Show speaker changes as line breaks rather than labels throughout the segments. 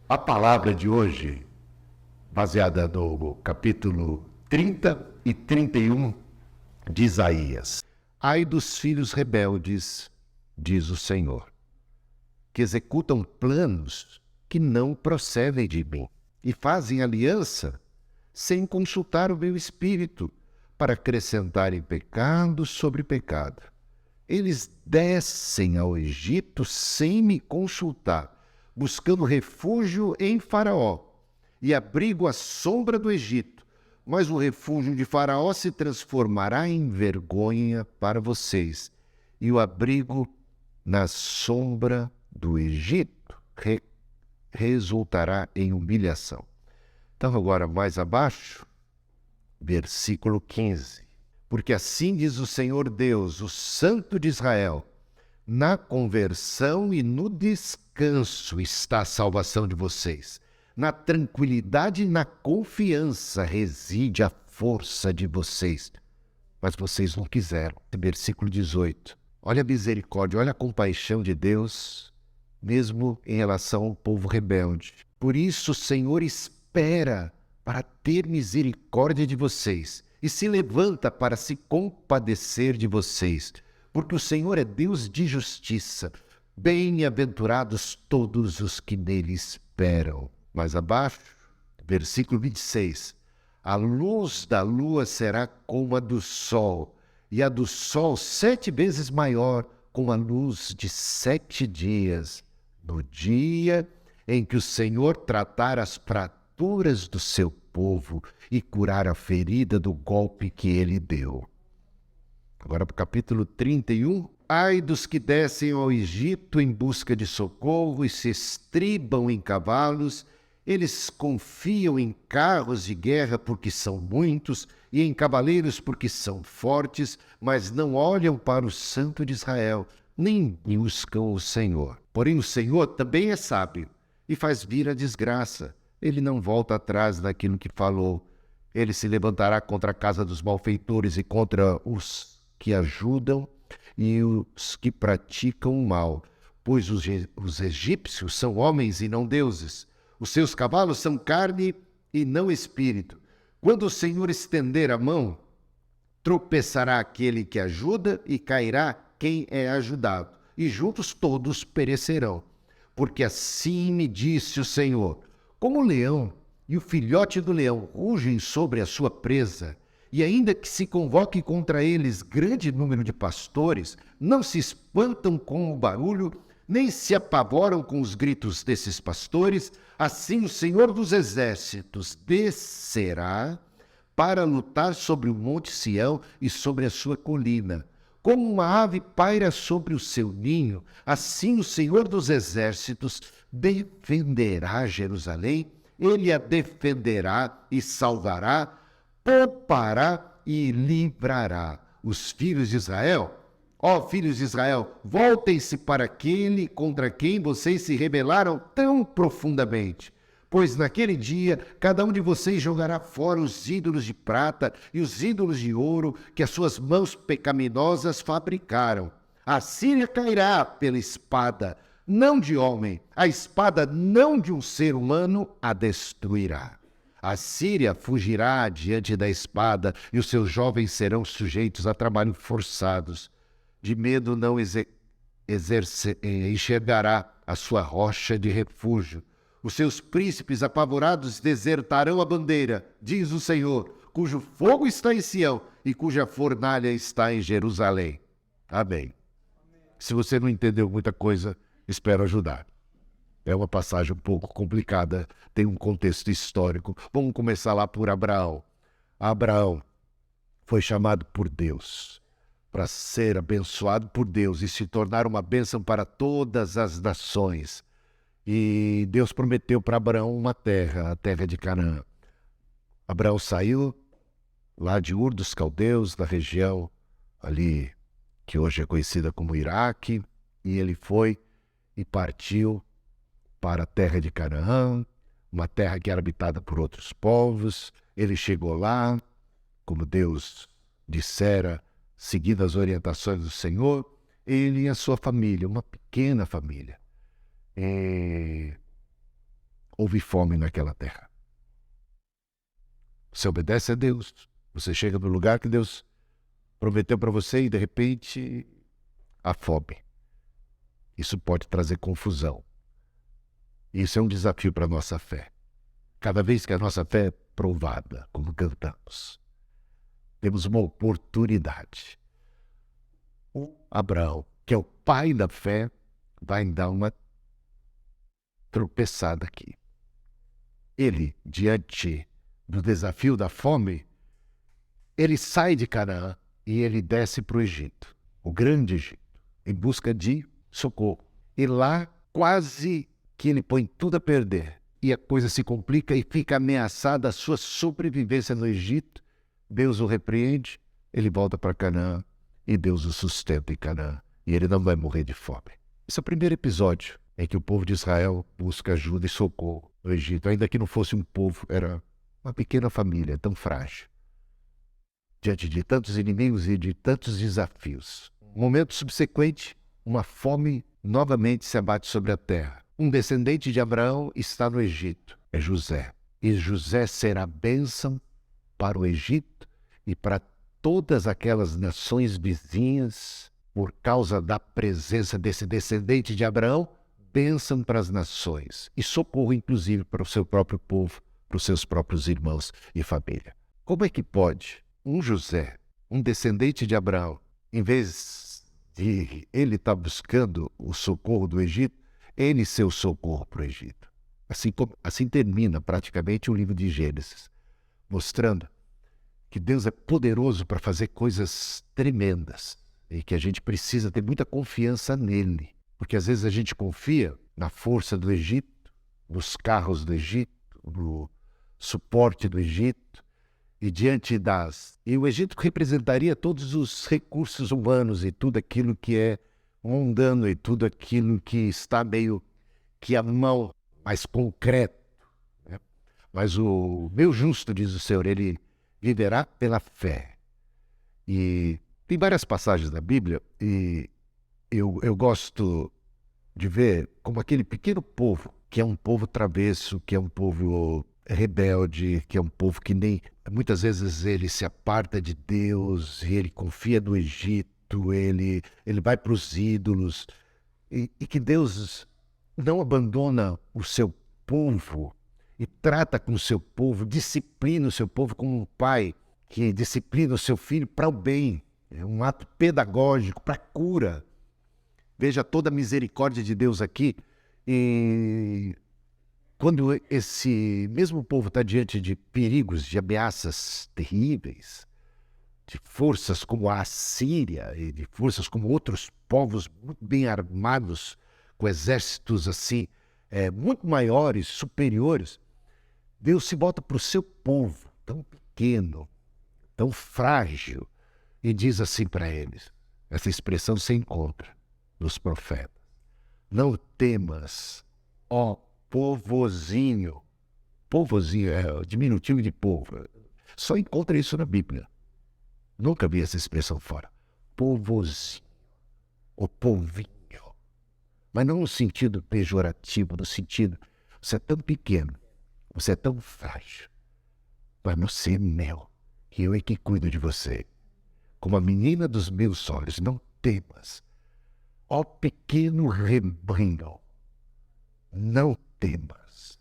A palavra de hoje, baseada no capítulo 30 e 31 de Isaías. Ai dos filhos rebeldes, diz o Senhor, que executam planos que não procedem de mim e fazem aliança sem consultar o meu espírito, para acrescentarem pecado sobre pecado. Eles descem ao Egito sem me consultar, buscando refúgio em Faraó e abrigo à sombra do Egito. Mas o refúgio de Faraó se transformará em vergonha para vocês, e o abrigo na sombra do Egito resultará em humilhação. Então, agora mais abaixo, versículo 15. Porque assim diz o Senhor Deus, o Santo de Israel: na conversão e no descanso está a salvação de vocês. Na tranquilidade e na confiança reside a força de vocês. Mas vocês não quiseram. Versículo 18. Olha a misericórdia, olha a compaixão de Deus, mesmo em relação ao povo rebelde. Por isso o Senhor espera para ter misericórdia de vocês e se levanta para se compadecer de vocês, porque o Senhor é Deus de justiça. Bem-aventurados todos os que nele esperam. Mais abaixo, versículo 26. A luz da lua será como a do sol, e a do sol 7 vezes maior, como a luz de 7 dias, no dia em que o Senhor tratar as fraturas do seu povo e curar a ferida do golpe que ele deu. Agora para o capítulo 31. Ai dos que descem ao Egito em busca de socorro e se estribam em cavalos. Eles confiam em carros de guerra porque são muitos e em cavaleiros porque são fortes, mas não olham para o Santo de Israel, nem buscam o Senhor. Porém o Senhor também é sábio e faz vir a desgraça. Ele não volta atrás daquilo que falou. Ele se levantará contra a casa dos malfeitores e contra os que ajudam e os que praticam o mal, pois os egípcios são homens e não deuses. Os seus cavalos são carne e não espírito. Quando o Senhor estender a mão, tropeçará aquele que ajuda e cairá quem é ajudado, e juntos todos perecerão. Porque assim me disse o Senhor: como o leão e o filhote do leão rugem sobre a sua presa, e ainda que se convoque contra eles grande número de pastores, não se espantam com o barulho, nem se apavoram com os gritos desses pastores, assim o Senhor dos Exércitos descerá para lutar sobre o monte Sião e sobre a sua colina. Como uma ave paira sobre o seu ninho, assim o Senhor dos Exércitos defenderá Jerusalém, ele a defenderá e salvará, poupará e livrará. Os filhos de Israel, ó filhos de Israel, voltem-se para aquele contra quem vocês se rebelaram tão profundamente. Pois naquele dia, cada um de vocês jogará fora os ídolos de prata e os ídolos de ouro que as suas mãos pecaminosas fabricaram. A Síria cairá pela espada, não de homem, a espada não de um ser humano a destruirá. A Síria fugirá diante da espada e os seus jovens serão sujeitos a trabalhos forçados. De medo não enxergará a sua rocha de refúgio. Os seus príncipes apavorados desertarão a bandeira, diz o Senhor, cujo fogo está em Sião e cuja fornalha está em Jerusalém. Amém. Se você não entendeu muita coisa, espero ajudar. É uma passagem um pouco complicada, tem um contexto histórico. Vamos começar lá por Abraão. Abraão foi chamado por Deus para ser abençoado por Deus e se tornar uma bênção para todas as nações. E Deus prometeu para Abraão uma terra, a terra de Canaã. Abraão saiu lá de Ur dos Caldeus, da região ali que hoje é conhecida como Iraque, e ele foi e partiu para a terra de Canaã, uma terra que era habitada por outros povos. Ele chegou lá, como Deus dissera, seguindo as orientações do Senhor, ele e a sua família, uma pequena família. houve fome naquela terra. Você obedece a Deus, você chega no lugar que Deus prometeu para você e de repente há fome. Isso pode trazer confusão. Isso é um desafio para a nossa fé. Cada vez que a nossa fé é provada, como cantamos, temos uma oportunidade. O Abraão, que é o pai da fé, vai dar uma tropeçada aqui. Ele, diante do desafio da fome, ele sai de Canaã e ele desce para o Egito, o grande Egito, em busca de socorro. E lá, quase que ele põe tudo a perder. E a coisa se complica e fica ameaçada a sua sobrevivência no Egito. Deus o repreende, ele volta para Canaã e Deus o sustenta em Canaã. E ele não vai morrer de fome. Esse é o primeiro episódio em que o povo de Israel busca ajuda e socorro no Egito. Ainda que não fosse um povo, era uma pequena família tão frágil. Diante de tantos inimigos e de tantos desafios. No momento subsequente, uma fome novamente se abate sobre a terra. Um descendente de Abraão está no Egito, é José. E José será bênção para o Egito e para todas aquelas nações vizinhas, por causa da presença desse descendente de Abraão, bênção para as nações e socorro, inclusive, para o seu próprio povo, para os seus próprios irmãos e família. Como é que pode um José, um descendente de Abraão, em vez de ele estar buscando o socorro do Egito, ele ser o socorro para o Egito? Assim termina praticamente o livro de Gênesis, mostrando que Deus é poderoso para fazer coisas tremendas e que a gente precisa ter muita confiança nele. Porque às vezes a gente confia na força do Egito, nos carros do Egito, no suporte do Egito, e diante das... E o Egito representaria todos os recursos humanos e tudo aquilo que é mundano e tudo aquilo que está meio que à mão, mais concreto, né? Mas o meu justo, diz o Senhor, ele viverá pela fé. E tem várias passagens da Bíblia e eu gosto de ver como aquele pequeno povo, que é um povo travesso, que é um povo rebelde, que é um povo que nem... Muitas vezes ele se aparta de Deus, e ele confia no Egito, ele vai para os ídolos, e que Deus não abandona o seu povo e trata com o seu povo, disciplina o seu povo como um pai que disciplina o seu filho para o bem. É um ato pedagógico, para a cura. Veja toda a misericórdia de Deus aqui. E quando esse mesmo povo está diante de perigos, de ameaças terríveis, de forças como a Assíria e de forças como outros povos muito bem armados, com exércitos assim, muito maiores, superiores, Deus se volta para o seu povo, tão pequeno, tão frágil, e diz assim para eles, essa expressão se encontra nos profetas: não temas, ó povozinho. Povozinho é o diminutivo de povo. Só encontra isso na Bíblia. Nunca vi essa expressão fora. Povozinho, o povinho. Mas não no sentido pejorativo, no sentido, você é tão pequeno, você é tão frágil, mas você é meu, e eu é que cuido de você. Como a menina dos meus olhos, não temas. Ó pequeno rebanho, não temas.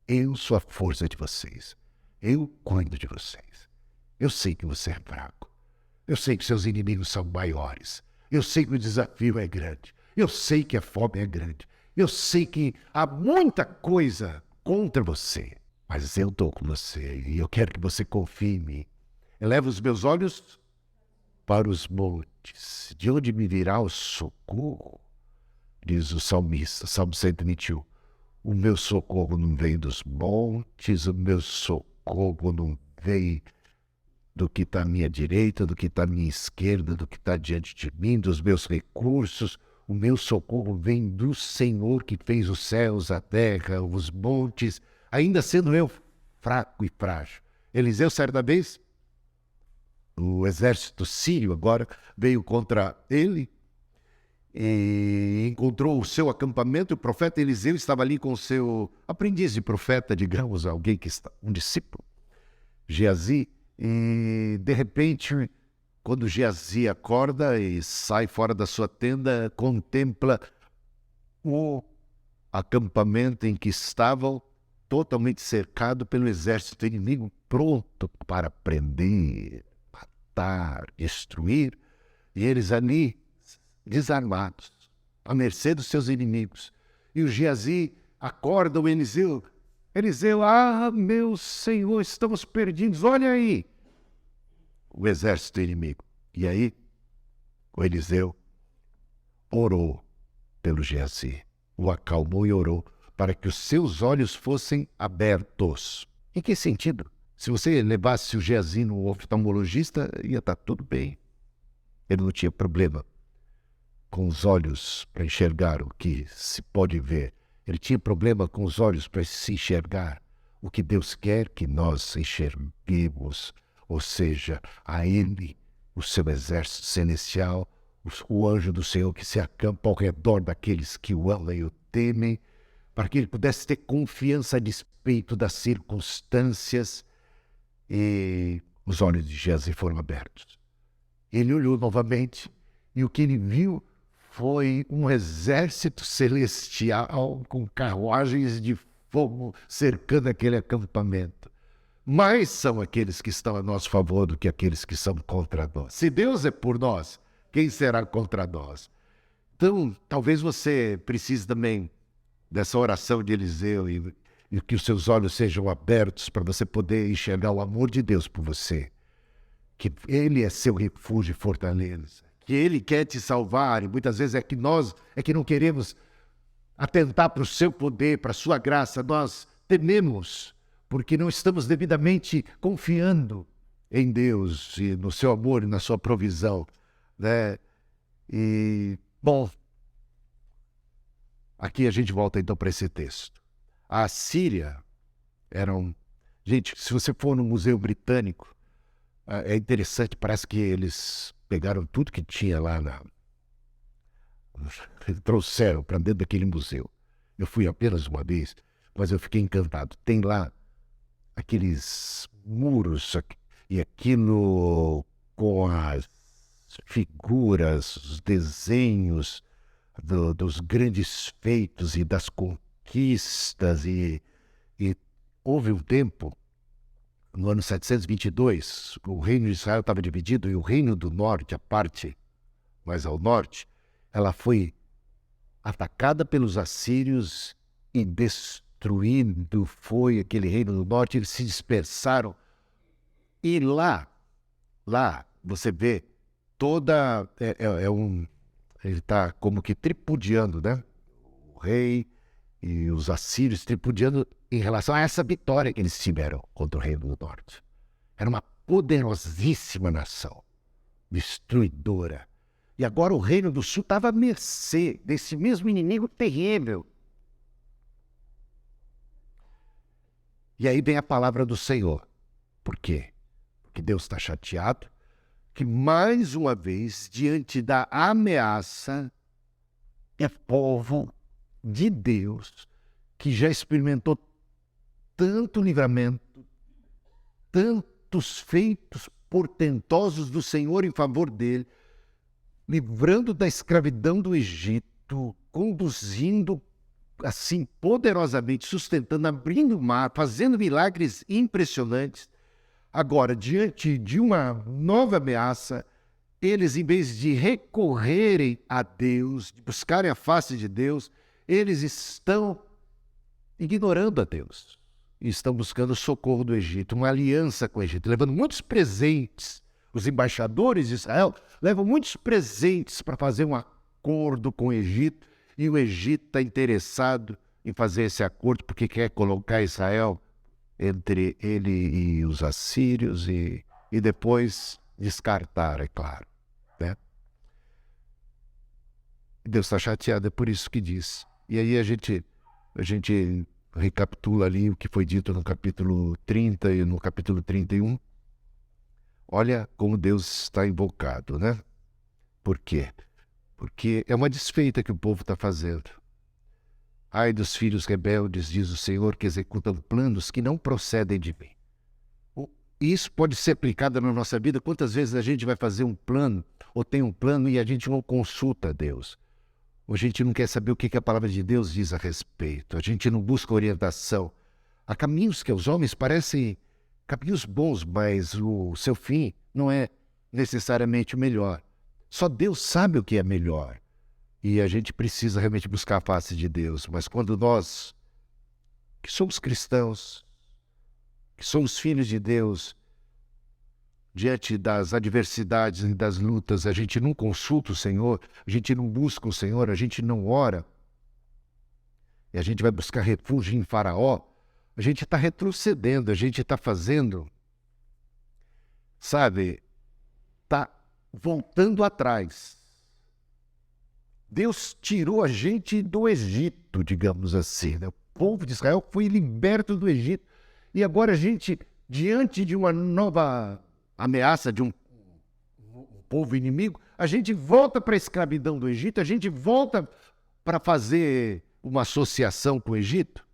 Eu sou a força de vocês. Eu cuido de vocês. Eu sei que você é fraco. Eu sei que seus inimigos são maiores. Eu sei que o desafio é grande. Eu sei que a fome é grande. Eu sei que há muita coisa contra você. Mas eu estou com você e eu quero que você confie em mim. Eleva os meus olhos para os montes. De onde me virá o socorro? Diz o salmista, Salmo 121. O meu socorro não vem dos montes, o meu socorro não vem do que está à minha direita, do que está à minha esquerda, do que está diante de mim, dos meus recursos. O meu socorro vem do Senhor que fez os céus, a terra, os montes, ainda sendo eu fraco e frágil. Eliseu, certa vez, o exército sírio agora veio contra ele, e encontrou o seu acampamento. O profeta Eliseu estava ali com o seu aprendiz de profeta, digamos, alguém que está, um discípulo, Geazi. E de repente, quando Geazi acorda e sai fora da sua tenda, contempla o acampamento em que estavam, totalmente cercado pelo exército inimigo, pronto para prender, matar, destruir, e eles ali desarmados, à mercê dos seus inimigos. E o Geazi acorda o Eliseu. Eliseu, meu Senhor, estamos perdidos, olha aí. O exército inimigo. E aí, o Eliseu orou pelo Geazi, o acalmou e orou para que os seus olhos fossem abertos. Em que sentido? Se você levasse o Geazi no oftalmologista, ia estar tudo bem. Ele não tinha problema com os olhos para enxergar o que se pode ver. Ele tinha problema com os olhos para se enxergar o que Deus quer que nós enxerguemos, ou seja, a Ele, o seu exército celestial, o anjo do Senhor que se acampa ao redor daqueles que o amam e o temem, para que ele pudesse ter confiança a despeito das circunstâncias. E os olhos de Geazi foram abertos. Ele olhou novamente e o que ele viu foi um exército celestial com carruagens de fogo cercando aquele acampamento. Mais são aqueles que estão a nosso favor do que aqueles que são contra nós. Se Deus é por nós, quem será contra nós? Então, talvez você precise também dessa oração de Eliseu e que os seus olhos sejam abertos para você poder enxergar o amor de Deus por você. Que Ele é seu refúgio e fortaleza. Que Ele quer te salvar, e muitas vezes é que nós não queremos atentar para o seu poder, para a sua graça. Nós tememos, porque não estamos devidamente confiando em Deus e no seu amor e na sua provisão, né? E, bom, aqui a gente volta então para esse texto. A Assíria Gente, se você for no Museu Britânico, é interessante, parece que eles pegaram tudo que tinha lá trouxeram para dentro daquele museu. Eu fui apenas uma vez, mas eu fiquei encantado. Tem lá aqueles muros e aquilo com as figuras, os desenhos dos grandes feitos e das conquistas. E houve um tempo, no ano 722, o reino de Israel estava dividido e o reino do norte, a parte mais ao norte, ela foi atacada pelos assírios e destruído foi aquele reino do norte. Eles se dispersaram e lá você vê toda... ele está como que tripudiando, né? O rei e os assírios tripudiando em relação a essa vitória que eles tiveram contra o reino do norte. Era uma poderosíssima nação, destruidora. E agora o reino do sul estava à mercê desse mesmo inimigo terrível. E aí vem a palavra do Senhor. Por quê? Porque Deus está chateado que mais uma vez, diante da ameaça, é povo de Deus que já experimentou tanto livramento, tantos feitos portentosos do Senhor em favor dele, livrando da escravidão do Egito, conduzindo assim poderosamente, sustentando, abrindo o mar, fazendo milagres impressionantes. Agora, diante de uma nova ameaça, eles, em vez de recorrerem a Deus, de buscarem a face de Deus, eles estão ignorando a Deus. E estão buscando o socorro do Egito, uma aliança com o Egito, levando muitos presentes. Os embaixadores de Israel levam muitos presentes para fazer um acordo com o Egito, e o Egito está interessado em fazer esse acordo porque quer colocar Israel entre ele e os assírios e depois descartar, é claro, né? Deus está chateado, é por isso que diz. E aí a gente recapitula ali o que foi dito no capítulo 30 e no capítulo 31. Olha como Deus está invocado, né? Por quê? porque é uma desfeita que o povo está fazendo. Ai dos filhos rebeldes, diz o Senhor, que executam planos que não procedem de mim. Isso pode ser aplicado na nossa vida. Quantas vezes a gente vai fazer um plano, ou tem um plano, e a gente não consulta a Deus? Ou a gente não quer saber o que a palavra de Deus diz a respeito. A gente não busca orientação. Há caminhos que aos homens parecem caminhos bons, mas o seu fim não é necessariamente o melhor. Só Deus sabe o que é melhor. E a gente precisa realmente buscar a face de Deus. Mas quando nós, que somos cristãos, que somos filhos de Deus, diante das adversidades e das lutas, a gente não consulta o Senhor, a gente não busca o Senhor, a gente não ora, e a gente vai buscar refúgio em Faraó, a gente está retrocedendo, a gente está fazendo, sabe, está voltando atrás. Deus tirou a gente do Egito, digamos assim, né? O povo de Israel foi liberto do Egito, e agora a gente, diante de uma nova ameaça de um povo inimigo, a gente volta para a escravidão do Egito, a gente volta para fazer uma associação com o Egito.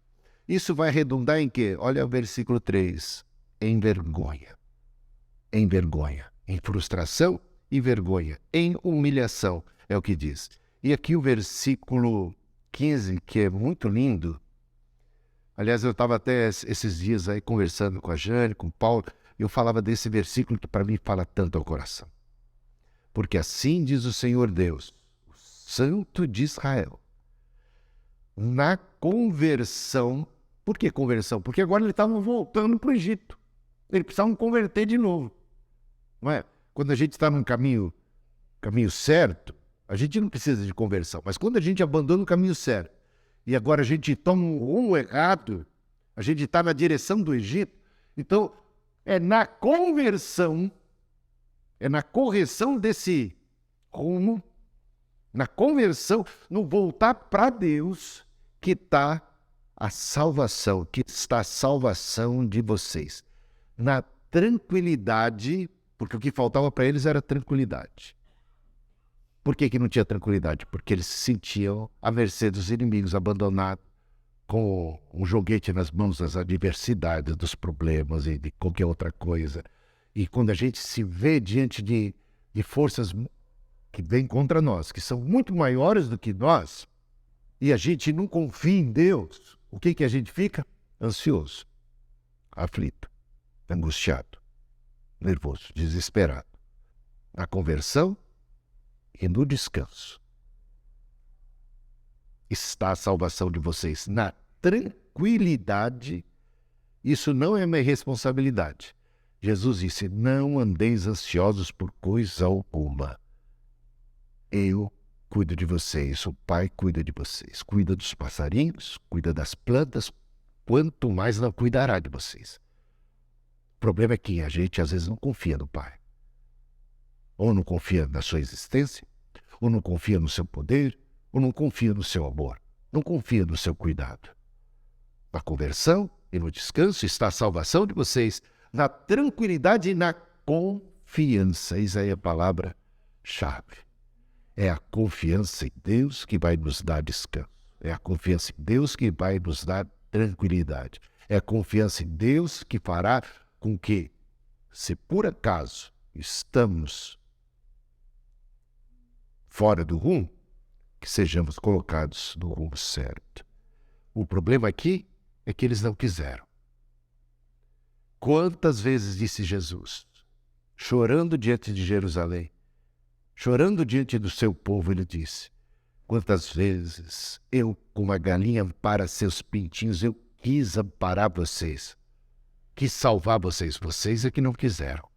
Isso vai redundar em quê? Olha o versículo 3. Em vergonha. Em vergonha. Em frustração e vergonha. Em humilhação, é o que diz. E aqui o versículo 15, que é muito lindo. Aliás, eu estava até esses dias aí conversando com a Jane, com o Paulo, e eu falava desse versículo que para mim fala tanto ao coração. Porque assim diz o Senhor Deus, o Santo de Israel, na conversão. Por que conversão? Porque agora eles estavam voltando para o Egito. Eles precisavam converter de novo. Não é? Quando a gente está num caminho certo, a gente não precisa de conversão. Mas quando a gente abandona o caminho certo, e agora a gente toma um rumo errado, a gente está na direção do Egito, então é na conversão, é na correção desse rumo, na conversão, no voltar para Deus, que está a salvação, que está a salvação de vocês. Na tranquilidade, porque o que faltava para eles era tranquilidade. Por que não tinha tranquilidade? Porque eles se sentiam à mercê dos inimigos, abandonados, com um joguete nas mãos das adversidades, dos problemas e de qualquer outra coisa. E quando a gente se vê diante de forças que vêm contra nós, que são muito maiores do que nós, e a gente não confia em Deus, o que a gente fica? Ansioso, aflito, angustiado, nervoso, desesperado. A conversão e no descanso está a salvação de vocês. Na tranquilidade, isso não é minha responsabilidade. Jesus disse, não andeis ansiosos por coisa alguma. Eu cuido de vocês, o Pai cuida de vocês. Cuida dos passarinhos, cuida das plantas, quanto mais não cuidará de vocês. O problema é que a gente às vezes não confia no Pai. Ou não confia na sua existência, ou não confia no seu poder, ou não confia no seu amor, não confia no seu cuidado. Na conversão e no descanso está a salvação de vocês, na tranquilidade e na confiança. Isso aí é a palavra-chave. É a confiança em Deus que vai nos dar descanso. É a confiança em Deus que vai nos dar tranquilidade. É a confiança em Deus que fará com que, se por acaso estamos fora do rumo, que sejamos colocados no rumo certo. O problema aqui é que eles não quiseram. Quantas vezes disse Jesus, chorando diante de Jerusalém, chorando diante do seu povo, ele disse, quantas vezes eu, como a galinha ampara seus pintinhos, eu quis amparar vocês, quis salvar vocês, vocês é que não quiseram.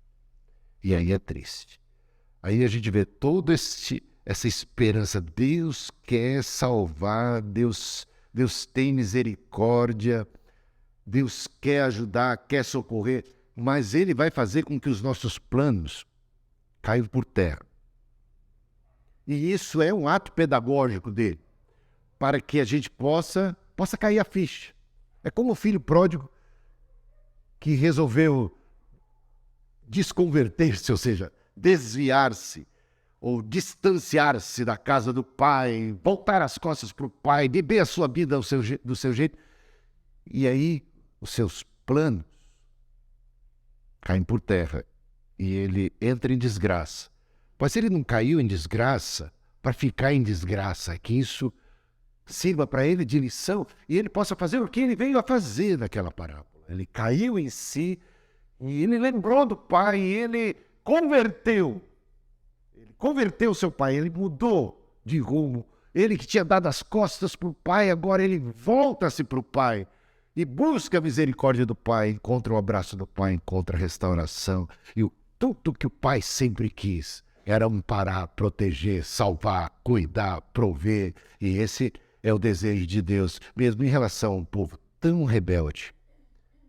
E aí é triste. Aí a gente vê toda essa esperança. Deus quer salvar, Deus tem misericórdia, Deus quer ajudar, quer socorrer, mas Ele vai fazer com que os nossos planos caiam por terra. E isso é um ato pedagógico dele, para que a gente possa cair a ficha. É como o filho pródigo que resolveu desconverter-se, ou seja, desviar-se. ou distanciar-se da casa do pai, voltar as costas para o pai, viver a sua vida do seu jeito. E aí os seus planos caem por terra e ele entra em desgraça. Mas ele não caiu em desgraça para ficar em desgraça, que isso sirva para ele de lição e ele possa fazer o que ele veio a fazer naquela parábola. Ele caiu em si e ele lembrou do pai e ele converteu. Ele converteu seu pai, ele mudou de rumo. Ele que tinha dado as costas para o pai, agora ele volta-se para o pai e busca a misericórdia do pai, encontra o abraço do pai, encontra a restauração. E tudo que o pai sempre quis era amparar, proteger, salvar, cuidar, prover. E esse é o desejo de Deus, mesmo em relação a um povo tão rebelde,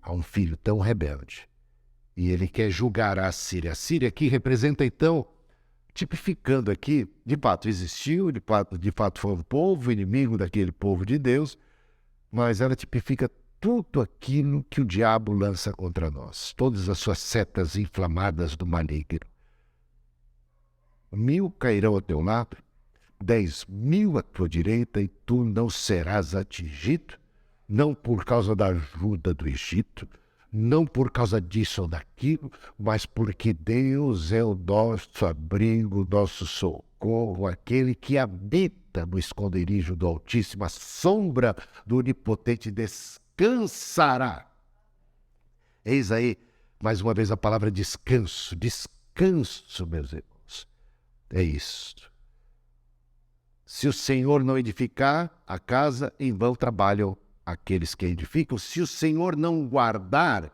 a um filho tão rebelde. E ele quer julgar a Síria. A Síria aqui representa, então, tipificando aqui, de fato existiu, de fato foi um povo, inimigo daquele povo de Deus, mas ela tipifica tudo aquilo que o diabo lança contra nós, todas as suas setas inflamadas do maligno. 1000 cairão ao teu lado, 10.000 à tua direita, e tu não serás atingido, não por causa da ajuda do Egito, não por causa disso ou daquilo, mas porque Deus é o nosso abrigo, nosso socorro, aquele que habita no esconderijo do Altíssimo, a sombra do Onipotente descansará. Eis aí, mais uma vez, a palavra descanso. Descanso, meus irmãos. É isto. Se o Senhor não edificar a casa, em vão trabalham aqueles que edificam. Se o Senhor não guardar,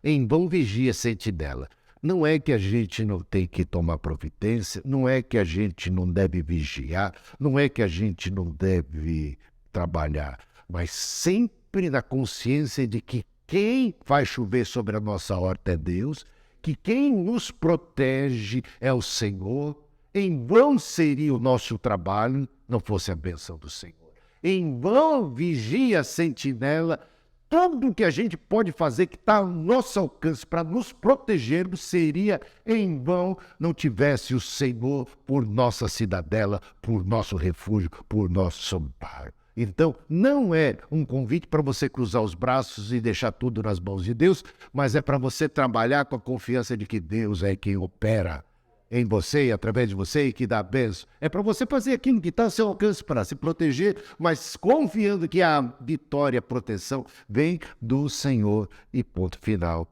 em vão vigia a sentinela. Não é que a gente não tem que tomar providência, não é que a gente não deve vigiar, não é que a gente não deve trabalhar, mas sempre na consciência de que quem faz chover sobre a nossa horta é Deus, que quem nos protege é o Senhor. Em vão seria o nosso trabalho, não fosse a bênção do Senhor. Em vão vigia a sentinela. Tudo que a gente pode fazer que está ao nosso alcance para nos protegermos seria em vão não tivesse o Senhor por nossa cidadela, por nosso refúgio, por nosso amparo. Então, não é um convite para você cruzar os braços e deixar tudo nas mãos de Deus, mas é para você trabalhar com a confiança de que Deus é quem opera em você e através de você e que dá a bênção. É para você fazer aquilo que está ao seu alcance para se proteger, mas confiando que a vitória, a proteção vem do Senhor e ponto final.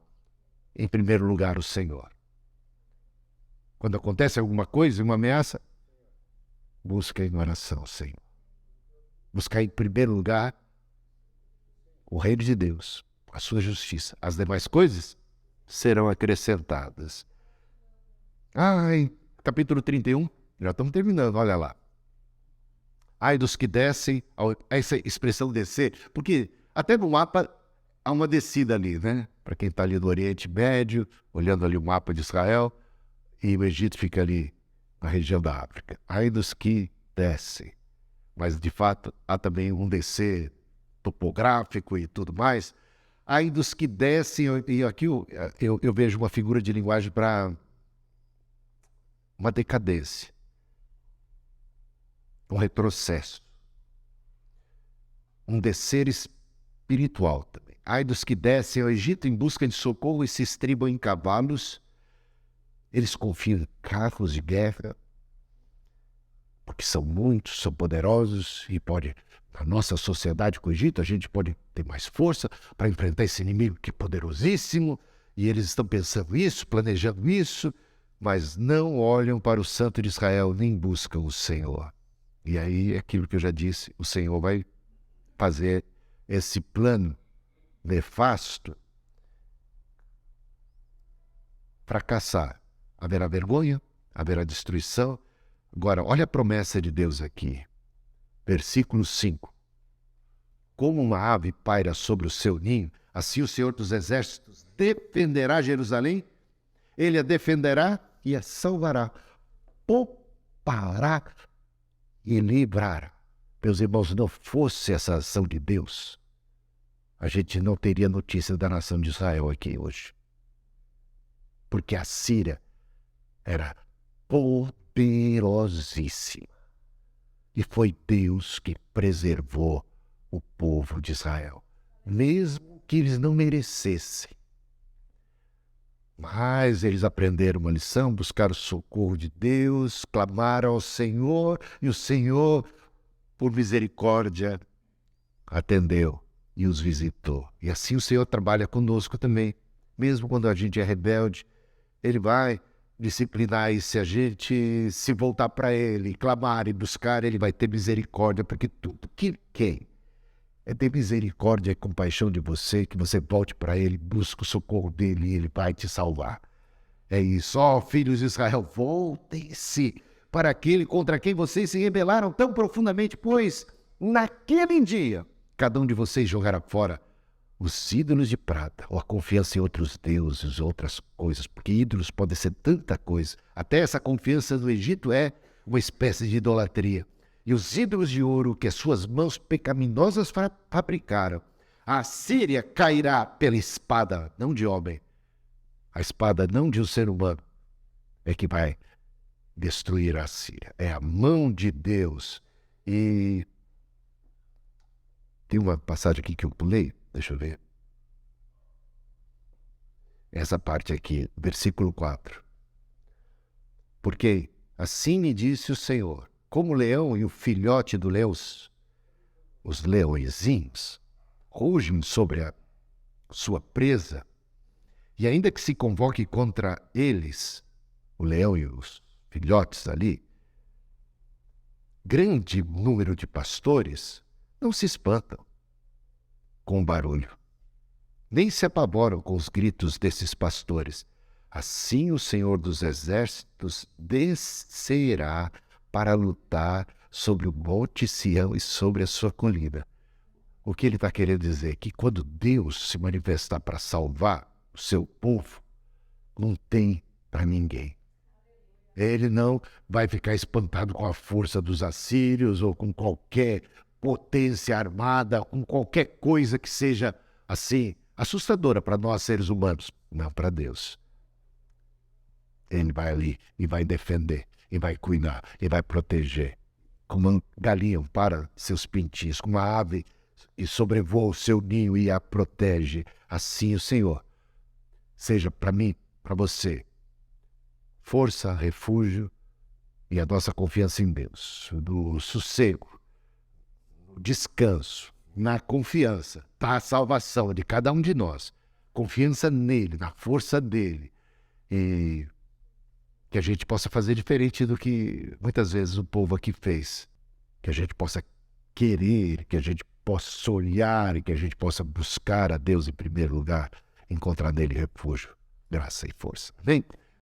Em primeiro lugar, o Senhor. Quando acontece alguma coisa, uma ameaça, busca em oração o Senhor. Buscar em primeiro lugar o reino de Deus, a sua justiça. As demais coisas serão acrescentadas. Em capítulo 31, já estamos terminando, olha lá. Ai dos que descem, essa expressão descer, porque até no mapa há uma descida ali, né? Para quem está ali no Oriente Médio, olhando ali o mapa de Israel, e o Egito fica ali na região da África. Ai dos que descem. Mas, de fato, há também um descer topográfico e tudo mais. Ai dos que descem, e aqui eu vejo uma figura de linguagem para uma decadência, um retrocesso, um descer espiritual também. Ai dos que descem ao Egito em busca de socorro e se estribam em cavalos, eles confiam em carros de guerra, porque são muitos, são poderosos e pode, na nossa sociedade com o Egito, a gente pode ter mais força para enfrentar esse inimigo que é poderosíssimo, e eles estão pensando isso, planejando isso, mas não olham para o Santo de Israel, nem buscam o Senhor. E aí, aquilo que eu já disse, o Senhor vai fazer esse plano nefasto fracassar. Haverá vergonha, haverá destruição. Agora, olha a promessa de Deus aqui. Versículo 5. Como uma ave paira sobre o seu ninho, assim o Senhor dos Exércitos defenderá Jerusalém. Ele a defenderá e a salvará, poupará e livrará. Meus irmãos, não fosse essa ação de Deus, a gente não teria notícia da nação de Israel aqui hoje. Porque a Síria era poderosíssima. E foi Deus que preservou o povo de Israel, mesmo que eles não merecessem. Mas eles aprenderam uma lição, buscaram o socorro de Deus, clamaram ao Senhor, e o Senhor, por misericórdia, atendeu e os visitou. E assim o Senhor trabalha conosco também. Mesmo quando a gente é rebelde, Ele vai disciplinar, e se a gente se voltar para Ele, clamar e buscar, Ele vai ter misericórdia, porque tudo que Ele quer é ter misericórdia e compaixão de você, que você volte para Ele, busque o socorro dEle e Ele vai te salvar. É isso. Ó, filhos de Israel, voltem-se para aquele contra quem vocês se rebelaram tão profundamente, pois naquele dia cada um de vocês jogará fora os ídolos de prata, ou a confiança em outros deuses, outras coisas, porque ídolos podem ser tanta coisa. Até essa confiança no Egito é uma espécie de idolatria. E os ídolos de ouro que as suas mãos pecaminosas fabricaram. A Síria cairá pela espada, não de homem. A espada não de um ser humano é que vai destruir a Síria. É a mão de Deus. E tem uma passagem aqui que eu pulei, deixa eu ver. Essa parte aqui, versículo 4. Porque assim me disse o Senhor, como o leão e o filhote do leão, os leõezinhos, rugem sobre a sua presa, e ainda que se convoque contra eles, o leão e os filhotes ali, grande número de pastores não se espantam com o barulho, nem se apavoram com os gritos desses pastores. Assim o Senhor dos Exércitos descerá para lutar sobre o monte Sião e sobre a sua colina. O que ele está querendo dizer? Que quando Deus se manifestar para salvar o seu povo, não tem para ninguém. Ele não vai ficar espantado com a força dos assírios ou com qualquer potência armada, com qualquer coisa que seja assim, assustadora para nós seres humanos. Não, para Deus. Ele vai ali e vai defender, e vai cuidar, e vai proteger. Como uma galinha para seus pintinhos, como uma ave e sobrevoa o seu ninho e a protege. Assim o Senhor seja para mim, para você, força, refúgio e a nossa confiança em Deus, do sossego, no descanso, na confiança, na salvação de cada um de nós, confiança nele, na força dele, e que a gente possa fazer diferente do que muitas vezes o povo aqui fez, que a gente possa querer, que a gente possa olhar e que a gente possa buscar a Deus em primeiro lugar, encontrar nele refúgio, graça e força. Amém?